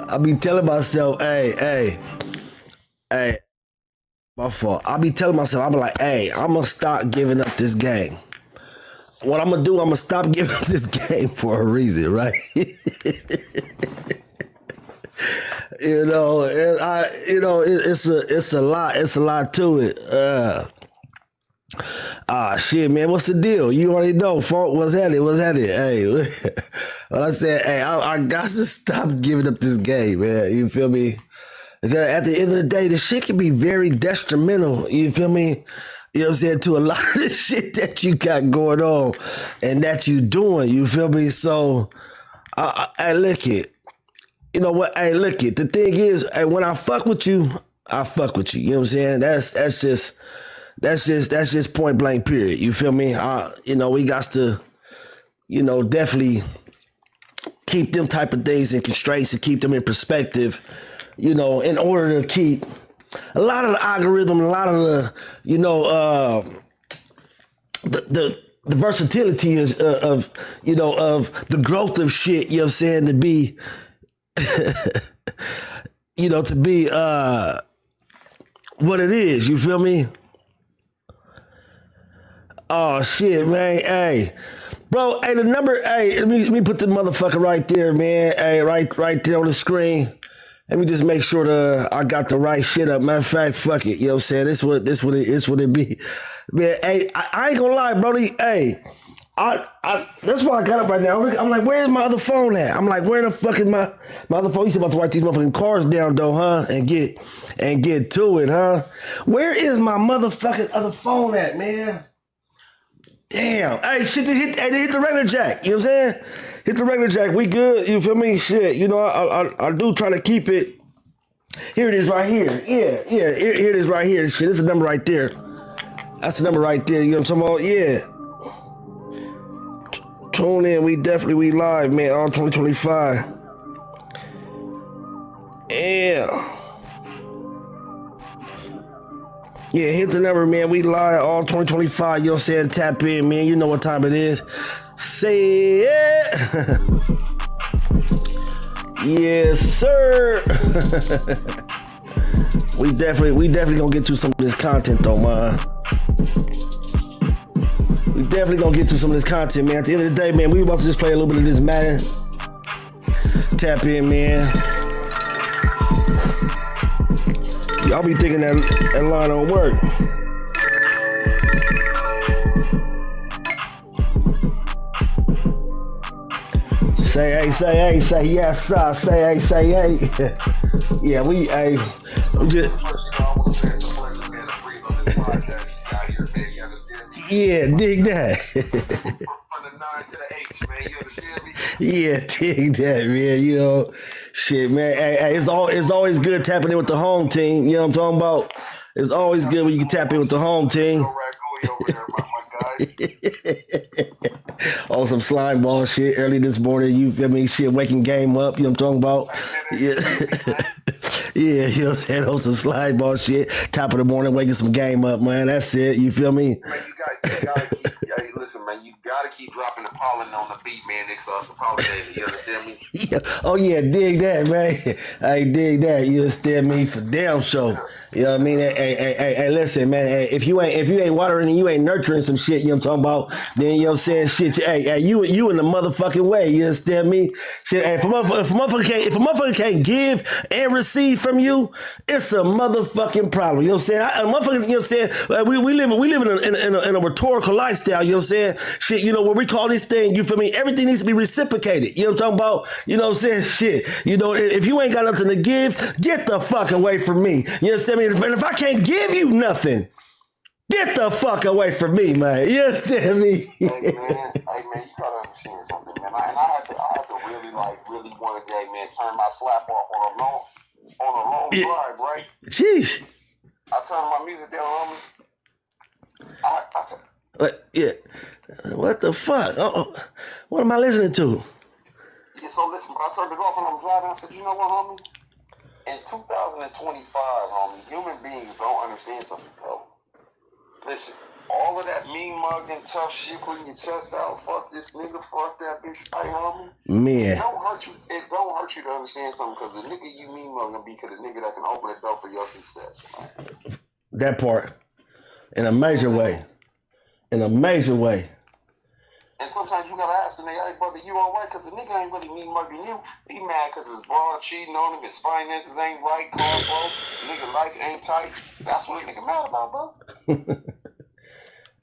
I be telling myself, hey, my fault. I be telling myself, I'm like, hey, I'm gonna stop giving up this game. What I'm gonna do, I'm gonna stop giving up this game for a reason, right? It's a lot. It's a lot to it. Shit, man, what's the deal? You already know. What's at it? What's at it? Hey, well, I said, hey, I got to stop giving up this game, man. You feel me? Because at the end of the day, the shit can be very detrimental. You feel me? You know what I'm saying? To a lot of the shit that you got going on and that you doing. You feel me? So, I look it. You know what? Hey, look it. The thing is, hey, when I fuck with you, I fuck with you. You know what I'm saying? That's just point blank. Period. You feel me? We got to, definitely keep them type of things in constraints and keep them in perspective. In order to keep a lot of the algorithm, a lot of the versatility of the growth of shit. You know what I'm saying? To be to be what it is. You feel me? Oh shit, man. Hey, bro. Hey, the number. Hey, let me put the motherfucker right there, man. Hey, right there on the screen. Let me just make sure I got the right shit up. Matter of fact, fuck it. You know what I'm saying? This what it be. Man, hey, I ain't gonna lie, Brody. Hey, that's why I got up right now. I'm like, where's my other phone at? I'm like, where the fuck is my other phone? You about to write these motherfucking cars down though, huh? And get to it, huh? Where is my motherfucking other phone at, man? Damn. Hey, shit, they hit the regular jack. You know what I'm saying? Hit the regular jack. We good. You feel me? Shit. I do try to keep it. Here it is right here. Yeah. Here it is right here. Shit, this is the number right there. That's the number right there. You know what I'm talking about? Yeah. Tune in. We live, man. All 2025. Yeah. Yeah, hit the number, man. We live all 2025. You know what I'm saying? Tap in, man. You know what time it is. Say it. Yes, sir. we definitely gonna get to some of this content though, man. We definitely gonna get to some of this content, man. At the end of the day, man, we about to just play a little bit of this Madden. Tap in, man. Y'all be thinking that line don't work. Say yes, sir. Say hey. Yeah, I'm just. Yeah, dig that. From the 9 to the H, man. You understand me? Yeah, dig that, man. Shit, man. Hey, it's always good tapping in with the home team. You know what I'm talking about? It's always good when you can tap in with the home team. On some slime ball shit early this morning. You feel me? Shit, waking game up. You know what I'm talking about? Yeah. Yeah, you know what I'm saying? On some slime ball shit. Top of the morning, waking some game up, man. That's it. You feel me? Man, you guys gotta keep. Hey, listen, man. You gotta keep dropping the pollen on the beat, man. Next off the pollen daily. You understand me? Yeah. Oh yeah, dig that, man. Hey, dig that. You understand me? For damn sure. You know what I mean? Hey, listen, man. Hey, if you ain't watering and you ain't nurturing some shit, you know what I'm talking about, then you know what I'm saying? Shit, hey, you in the motherfucking way. You understand me? Shit, hey, if a motherfucker can't give and receive from you, it's a motherfucking problem. You know what I'm saying? You know what I'm saying? We live in a rhetorical lifestyle. You know what I'm saying? Shit, where we call this thing, you feel me? Everything needs to be reciprocated. You know what I'm talking about? You know what I'm saying? Shit, if you ain't got nothing to give, get the fuck away from me. You understand me? And if I can't give you nothing, get the fuck away from me, man. You understand me? Hey man, you gotta understand something, man. I had to really one day, man, turn my slap off on a long drive, right? Sheesh. I turned my music down on me. What the fuck? What am I listening to? Yeah, so listen, but I turned it off and I'm driving. I said, you know what, homie? In 2025, homie, human beings don't understand something, bro. Listen, all of that mean mugging, tough shit, putting your chest out, fuck this nigga, fuck that bitch, hey homie. Man. It don't hurt you to understand something, because the nigga you mean mugging be the nigga that can open the door for your success, man. That part. In a major way. In a major way. And sometimes you gotta ask the nigga, hey brother, you alright? Because the nigga ain't really mean mugging you. He mad because his broad cheating on him, his finances ain't right, car broke, nigga life ain't tight. That's what a nigga mad about, bro.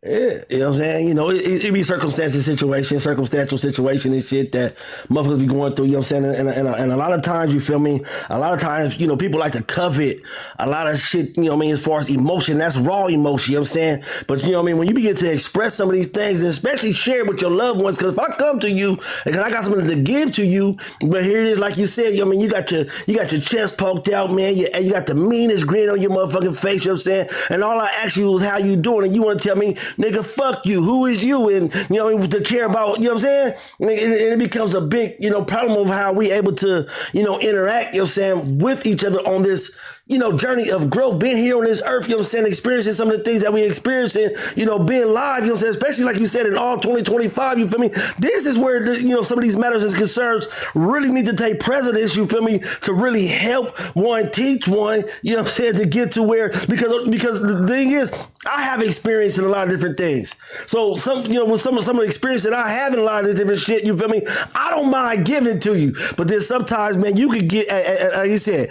Yeah, you know what I'm saying? You know, it be circumstantial situation and shit that motherfuckers be going through, you know what I'm saying? And a lot of times, you feel me? A lot of times, you know, people like to covet a lot of shit, you know what I mean, as far as emotion, that's raw emotion, you know what I'm saying? But, you know what I mean, when you begin to express some of these things, and especially share with your loved ones, because if I come to you, because I got something to give to you, but here it is, like you said, you know what I mean, you got your chest poked out, man, you got the meanest grin on your motherfucking face, you know what I'm saying? And all I ask you is how you doing, and you want to tell me, nigga, fuck you. Who is you? And, you know, to care about, you know what I'm saying? And it becomes a big, you know, problem of how we able to, you know, interact, you know what I'm saying, with each other on this, you know, journey of growth, being here on this earth, you know what I'm saying, experiencing some of the things that we experiencing, you know, being live, you know what I'm saying, especially like you said in all 2025, you feel me? This is where, you know, some of these matters and concerns really need to take precedence, you feel me, to really help one, teach one, you know what I'm saying, to get to where, because the thing is, I have experience in a lot of different things. So some, you know, with some of the experience that I have in a lot of this different shit, you feel me, I don't mind giving it to you. But then sometimes, man, you could get, like you said,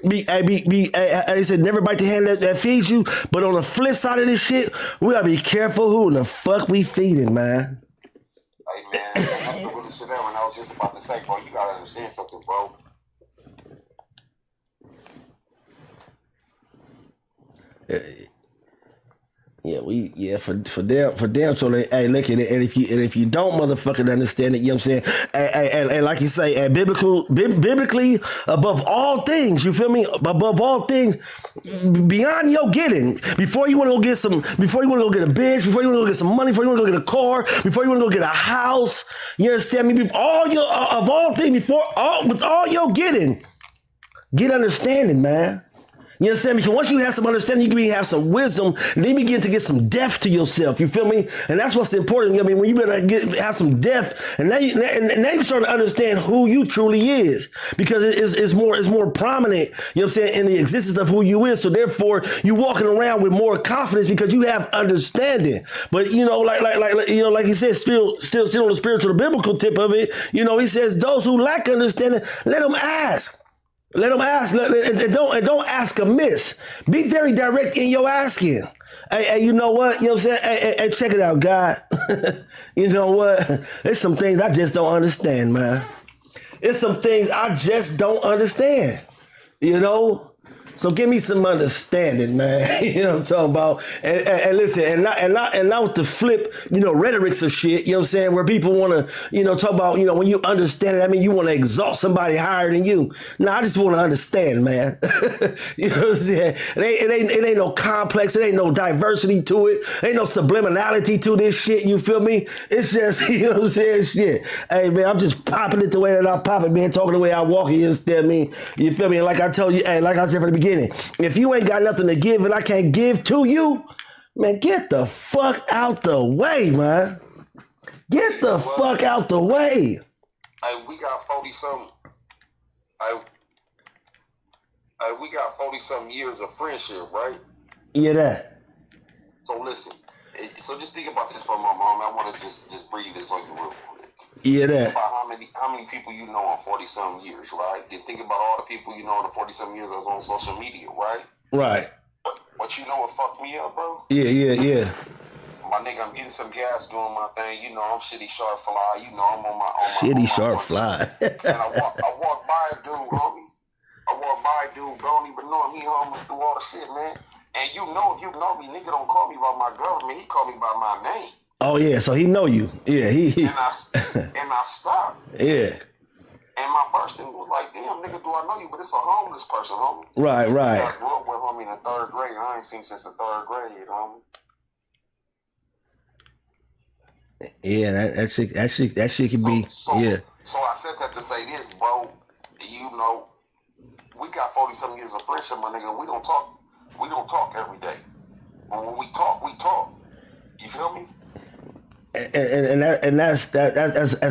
they said, never bite the hand that feeds you. But on the flip side of this shit, we gotta be careful who in the fuck we feeding, man. Hey, man, that's the really shit that when I was just about to say, bro, you gotta understand something, bro. Yeah, for damn sure. Hey, look at it, and if you don't motherfucking understand it, you know what I'm saying? And like you say, biblically, above all things, you feel me? Above all things, beyond your getting, before you want to go get a bitch, before you want to go get some money, before you want to go get a car, before you want to go get a house, you understand me? Before of all things, with all your getting, get understanding, man. You understand me? Because once you have some understanding, you can have some wisdom, and then you begin to get some depth to yourself. You feel me? And that's what's important. I mean, when you better have some depth, and now you start to understand who you truly is, because it's more prominent. You know what I'm saying, in the existence of who you is. So therefore, you walking around with more confidence because you have understanding. But you know, like he said, still on the spiritual, the biblical tip of it. You know, he says, those who lack understanding, let them ask. Let them ask, and don't ask amiss. Be very direct in your asking. Hey, you know what? You know what I'm saying? Hey, check it out, God. You know what? There's some things I just don't understand, man. It's some things I just don't understand. You know? So give me some understanding, man. You know what I'm talking about? And listen, and not with the flip, you know, rhetorics of shit, you know what I'm saying, where people want to, you know, talk about, you know, when you understand it, I mean, you want to exalt somebody higher than you. No, I just want to understand, man. You know what I'm saying? It ain't no complex, it ain't no diversity to it, ain't no subliminality to this shit, you feel me? It's just, you know what I'm saying, shit. Hey, man, I'm just popping it the way that I pop it, man, talking the way I walk it, you understand me? You feel me? And like I told you, hey, like I said from the beginning, if you ain't got nothing to give and I can't give to you, man, get the fuck out the way, man. Get the fuck out the way. Hey, we got 40-something. We got 40-something years of friendship, right? Yeah, that. So listen. So just think about this for a moment. I want to just breathe this on you real quick. Yeah, that. Think about how many people you know in 40-something years, right? Then think about all the people you know in the 40-something years that's on social media, right? Right. But you know what fucked me up, bro? Yeah. My nigga, I'm getting some gas doing my thing. You know, I'm Shitty Sharp Fly. You know, I'm on my Shitty Sharp Fly. And I walk by a dude, homie. Don't even know him. He homeless through all the shit, man. And you know, if you know me, nigga don't call me by my government. He call me by my name. Oh yeah, so he know you. Yeah, he. And I stopped. Yeah. And my first thing was like, damn, nigga, do I know you? But it's a homeless person, homie. Right. I grew up with homie in the 3rd grade. I ain't seen since the 3rd grade, homie. Yeah, that shit could be. Yeah. So I said that to say this, bro. You know, we got 40-something years of friendship, my nigga. We don't talk every day. But when we talk, we talk. That's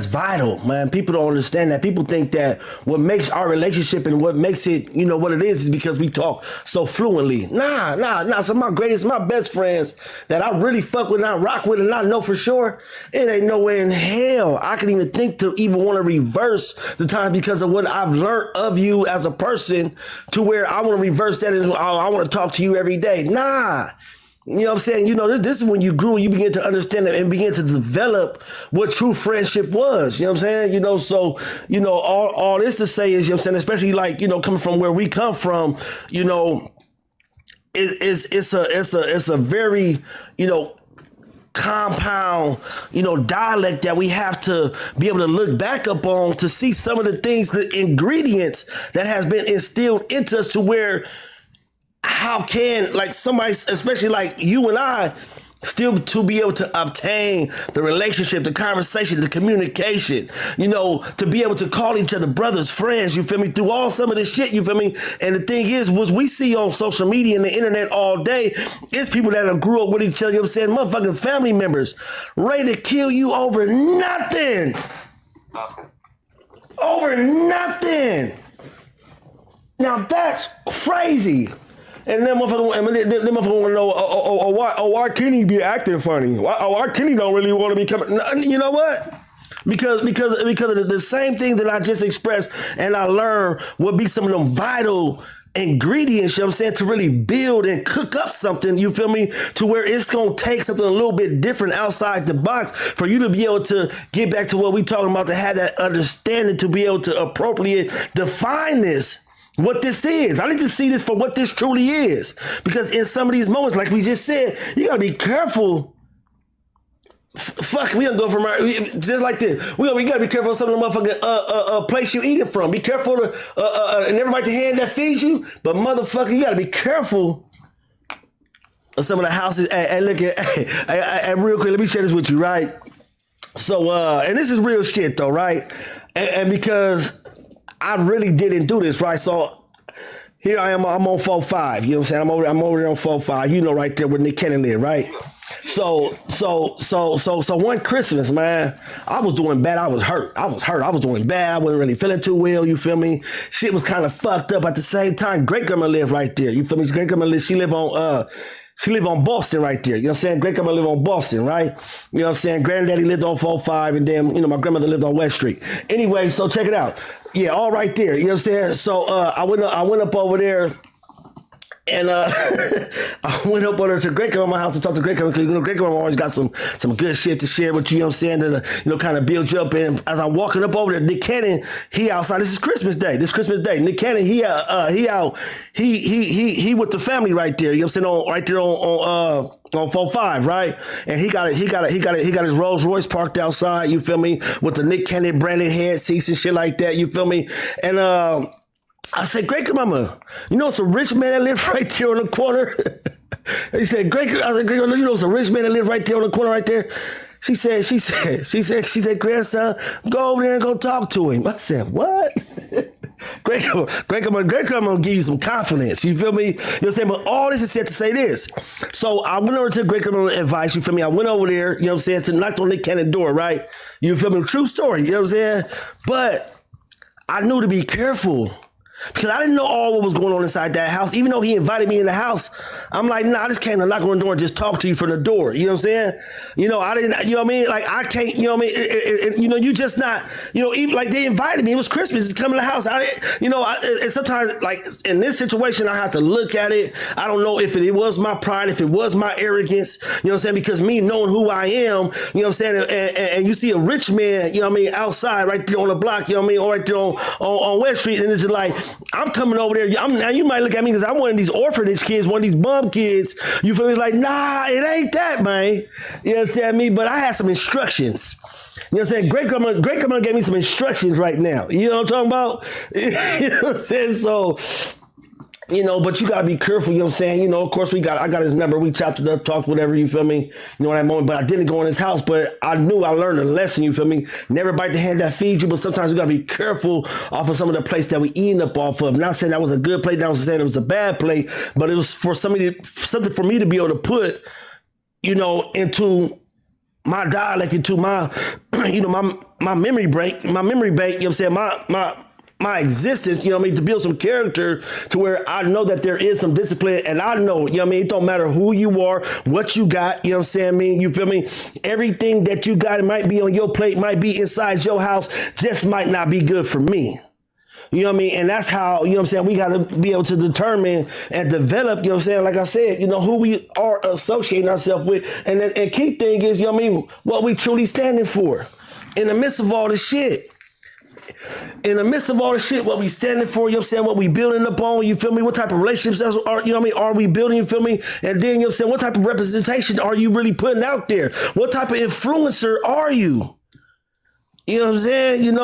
vital, man. People don't understand that. People think that what makes our relationship and what makes it, what it is because we talk so fluently. Nah. Some of my best friends that I really fuck with and I rock with and I know for sure, it ain't no way in hell I can even think to even want to reverse the time because of what I've learned of you as a person to where I want to reverse that and I want to talk to you every day. Nah. You know what I'm saying? This is when you grew and you begin to understand it and begin to develop what true friendship was. You know what I'm saying? So, all this to say is, you know what I'm saying, especially like, coming from where we come from, it's a very, compound, dialect that we have to be able to look back upon to see some of the things, the ingredients that has been instilled into us to where how can like somebody, especially like you and I, still to be able to obtain the relationship, the conversation, the communication, to be able to call each other brothers, friends, you feel me, through all some of this shit, you feel me? And the thing is, was we see on social media and the internet all day, it's people that have grew up with each other, you know what I'm saying, motherfucking family members, ready to kill you over nothing. Over nothing. Now that's crazy. And then motherfucker want to know, why Kenny be acting funny? Why Kenny don't really want to be coming? You know what? Because of the same thing that I just expressed and I learned would be some of them vital ingredients, you know what I'm saying, to really build and cook up something, you feel me, to where it's going to take something a little bit different outside the box for you to be able to get back to what we talking about, to have that understanding, to be able to appropriately define this. What this is. I need to see this for what this truly is. Because in some of these moments, like we just said, you gotta be careful. We gonna go from just like this. We gotta be careful of some of the motherfucking place you eating from. Be careful and everybody the hand that feeds you. But motherfucker, you gotta be careful of some of the houses. Hey, look at real quick, let me share this with you, right? So and this is real shit though, right? And because I really didn't do this, right? So here I am, I'm on 4-5, you know what I'm saying? I'm over there on 4-5, right there where Nick Cannon live, right? So one Christmas, man, I was doing bad. I was hurt. I was doing bad. I wasn't really feeling too well, you feel me? Shit was kind of fucked up at the same time. Great grandma lived right there, you feel me? Great grandma lived, she live on Boston right there. You know what I'm saying? Great grandma lived on Boston, right? You know what I'm saying? Granddaddy lived on 4-5 and then, my grandmother lived on West Street. Anyway, so check it out. Yeah, all right there. You know what I'm saying? So I went up over there and I went up over to Great Grandma's house to talk to Great Grandma because Great Grandma always got some good shit to share with you, know what I'm saying? To kind of build you up. And as I'm walking up over there, Nick Cannon, he outside. This is Christmas Day. Nick Cannon, he with the family right there. You know what I'm saying? Right there on 4-5, right? And he got his Rolls Royce parked outside, you feel me? With the Nick Cannon branded head seats and shit like that, you feel me? And I said, Great Grandmama, it's a rich man that lives right there on the corner. He said, Great Grandma, it's a rich man that lives right there on the corner right there. She said, grandson, go over there and go talk to him. I said, what? Great Grandma will give you some confidence. You feel me? You know what I'm saying? But all this is said to say this. So I went over to Great Grandma advice. You feel me? I went over there, you know what I'm saying, to knock on Nick Cannon door, right? You feel me? True story. You know what I'm saying? But I knew to be careful. Because I didn't know all what was going on inside that house. Even though he invited me in the house, I'm like, nah, I just came to knock on the door and just talk to you from the door. You know what I'm saying? I didn't, you know what I mean? Like, I can't, you know what I mean? You just not, even like they invited me. It was Christmas. It's coming to the house. And sometimes, like, in this situation, I have to look at it. I don't know if it was my pride, if it was my arrogance, you know what I'm saying? Because me knowing who I am, you know what I'm saying? And you see a rich man, you know what I mean, outside, right there on the block, you know what I mean? Or right there on West Street. And it's just like, I'm coming over there. Now you might look at me because I'm one of these orphanage kids, one of these bum kids. You feel me? It's like, nah, it ain't that, man. You understand me? But I had some instructions. You know what I'm saying? Great grandma gave me some instructions right now. You know what I'm talking about? You know what I'm saying? So, but you gotta be careful, you know what I'm saying? Of course I got his number, we chopped it up, talked, whatever, you feel me? That moment, but I didn't go in his house, but I knew I learned a lesson, you feel me? Never bite the hand that feeds you, but sometimes you gotta be careful off of some of the plates that we eating up off of. Not saying that was a good plate, not saying it was a bad plate, but it was for something for me to be able to put, into my dialect into my, my memory bank, you know what I'm saying, my existence, you know what I mean, to build some character to where I know that there is some discipline, and I know, you know what I mean, it don't matter who you are, what you got, you know what I'm saying, I mean, you feel me? Everything that you got, it might be on your plate, might be inside your house, just might not be good for me. You know what I mean? And that's how, you know what I'm saying, we got to be able to determine and develop, you know what I'm saying, like I said, who we are associating ourselves with. And key thing is, you know what I mean, what we truly standing for. In the midst of all this shit. What we standing for, you know what I'm saying, what we building upon, you feel me? What type of relationships are, you know what I mean, are we building, you feel me? And then, you know what I'm saying, what type of representation are you really putting out there? What type of influencer are you? You know what I'm saying? And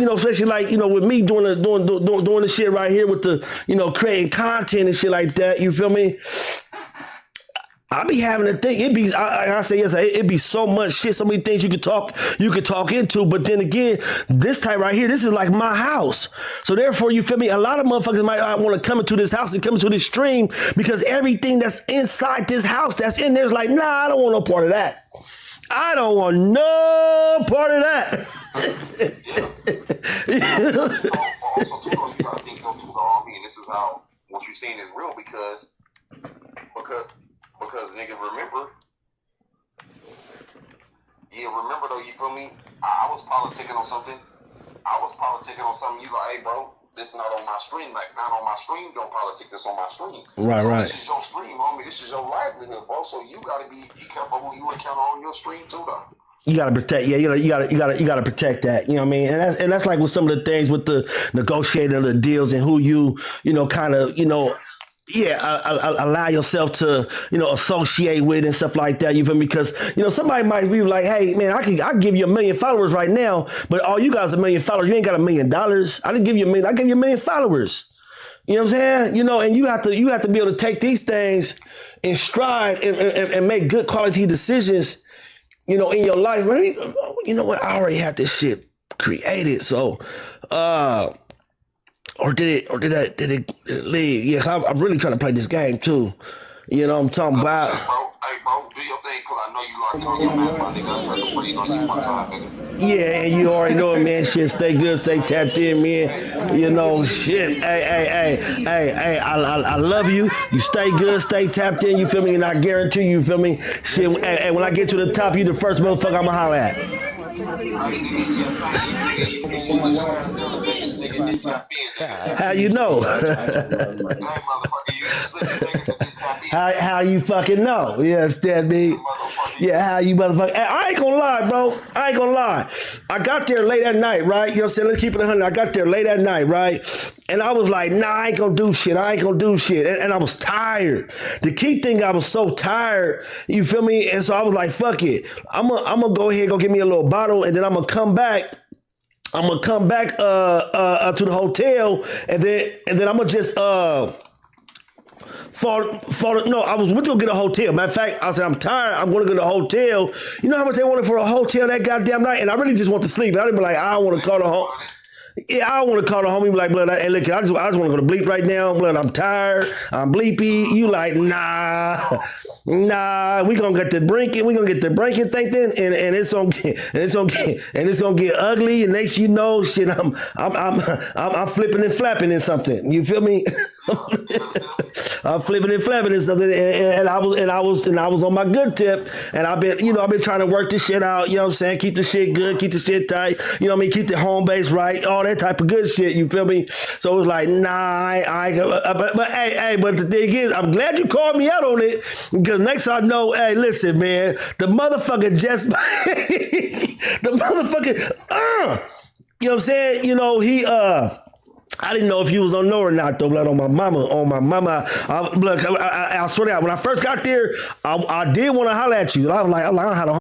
especially like, with me doing the shit right here with the, creating content and shit like that. You feel me? I be having to think. It'd be so much shit, so many things you could talk into. But then again, this type right here, this is like my house. So therefore, you feel me? A lot of motherfuckers might want to come into this house and come into this stream because everything that's inside this house that's in there is like, nah, I don't want no part of that. I don't want no part of that. Also, too, you gotta think though, too, and this is how what you're saying is real because nigga, remember though, you feel me? I was politicking on something. You like, hey, bro, this is not on my stream. Like, not on my stream. Don't politic this on my stream. Right, so right. This is your stream, homie. This is your livelihood, bro. So you gotta be careful who you encounter on your stream too, though. You gotta protect, you gotta protect that. You know what I mean? And that's like with some of the things with the negotiating of the deals and who you allow yourself to, associate with and stuff like that. You feel me? Because, somebody might be like, hey, man, I can give you 1 million followers right now, but all you guys are 1 million followers. You ain't got $1 million. I didn't give you $1 million. I give you 1 million followers. You know what I'm saying? And you have to be able to take these things in stride and make good quality decisions, in your life. You know what? I already had this shit created. So, Or did it leave? Yeah, I'm really trying to play this game too. You know what I'm talking about? Hey, bro, do your thing, cause I know you locked in on your man, my nigga. I try to put it on you one time, nigga. Yeah, and you already know it, man. Shit, stay good, stay tapped in, man. Shit. Hey, I love you. You stay good, stay tapped in, you feel me? And I guarantee you feel me? Shit, hey, when I get to the top, you the first motherfucker I'ma holler at. How you know? How you fucking know? You understand me? Yeah, how you motherfucker? I ain't gonna lie, bro. I got there late at night, right? You know what I'm saying? Let's keep it 100. I got there late at night, right? And I was like, nah, I ain't gonna do shit. And I was tired. The key thing, I was so tired. You feel me? And so I was like, fuck it. I'm gonna go ahead, go get me a little bottle, and then I'm gonna come back. To the hotel, and then I'm gonna just I went to go get a hotel. Matter of fact, I said I'm tired. I'm gonna go to a hotel. You know how much they wanted for a hotel that goddamn night, and I really just want to sleep. And I didn't be like, I don't want to call the home. Yeah, I don't want to call the homie like, blood, hey, look, I just want to go to bleep right now. Blood, I'm tired. I'm bleepy. You like, nah, we gonna get the brinking thing then, and it's gonna get ugly. And next you know, shit, I'm flipping and flapping in something. You feel me? I'm flipping and flapping in something, and I was on my good tip, and I've been trying to work this shit out. You know what I'm saying? Keep the shit good, keep the shit tight. You know what I mean? Keep the home base right, all that type of good shit. You feel me? So it was like, nah, but the thing is, I'm glad you called me out on it, because next I know, hey, listen, man, the motherfucker just, the motherfucker, you know what I'm saying? He, I didn't know if you was on know or not, though, blood, on my mama. I swear to God, when I first got there, I did want to holler at you. I was like, I had a